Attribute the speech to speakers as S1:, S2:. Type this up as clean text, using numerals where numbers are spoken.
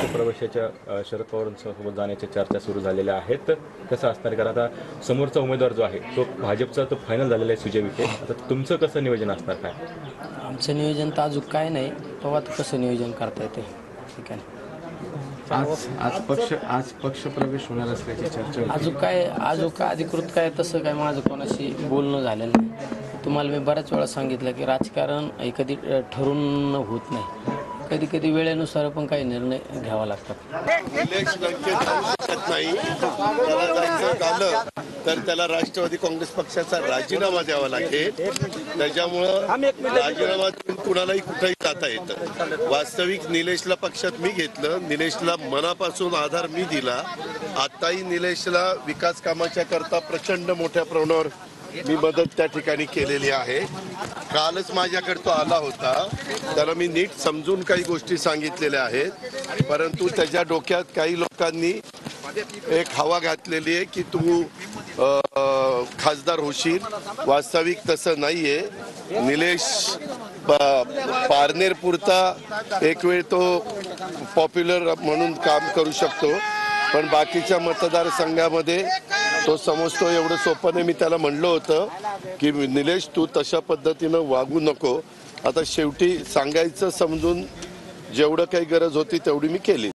S1: पक्षप्रवेशाच्या शरद पवारांसोबत जाण्याच्या चर्चा सुरू झालेल्या आहेत. कसं असणार, कारण आता समोरचा उमेदवार जो आहे तो भाजपचा तो फायनल झालेला आहे सुजय विखे. आता तुमचं कसं नियोजन असणार काय?
S2: आमचं नियोजन तर अजून काय नाही, तेव्हा कसं नियोजन करता येते ठीक आहे.
S3: आज पक्षप्रवेश होणार असल्याची चर्चा
S2: अजून काय अधिकृत काय तसं काय माझं कोणाशी बोलणं झालेलं नाही. तुम्हाला मी बऱ्याच वेळा सांगितलं की राजकारण हे कधी ठरून होत नाही, कधी कधी वेळेनुसार पण काही निर्णय घ्यावा लागतात.
S4: नाही त्याला जायचं झालं तर त्याला राष्ट्रवादी काँग्रेस पक्षाचा राजीनामा द्यावा लागेल. त्याच्यामुळं राजीनामा देऊन कुणालाही कुठेही जाता येतं. वास्तविक निलेशला पक्षात मी घेतलं, निलेशला मनापासून आधार मी दिला. आताही निलेशला विकास कामाच्या करता प्रचंड मोठ्या प्रमाणावर मी मदत त्या ठिकाणी केलेली आहे. कालच माझ्याकडे तो आला होता, त्याला मी नीट समजून काही गोष्टी सांगितलेल्या आहेत, परंतु त्याच्या डोक्यात काही लोकांनी एक हवा घातलेली आहे की तू खासदार होशील. वास्तविक तसं नाहीये. निलेश पारनेर पुरता एक वेळ तो पॉप्युलर म्हणून काम करू शकतो, पण बाकीच्या मतदारसंघामध्ये तो समजतो एवढं सोपं नाही. मी त्याला म्हणलं होतं की निलेश तू तशा पद्धतीनं वागू नको. आता शेवटी सांगायचं समजून जेवढं काही गरज होती तेवढी मी केली.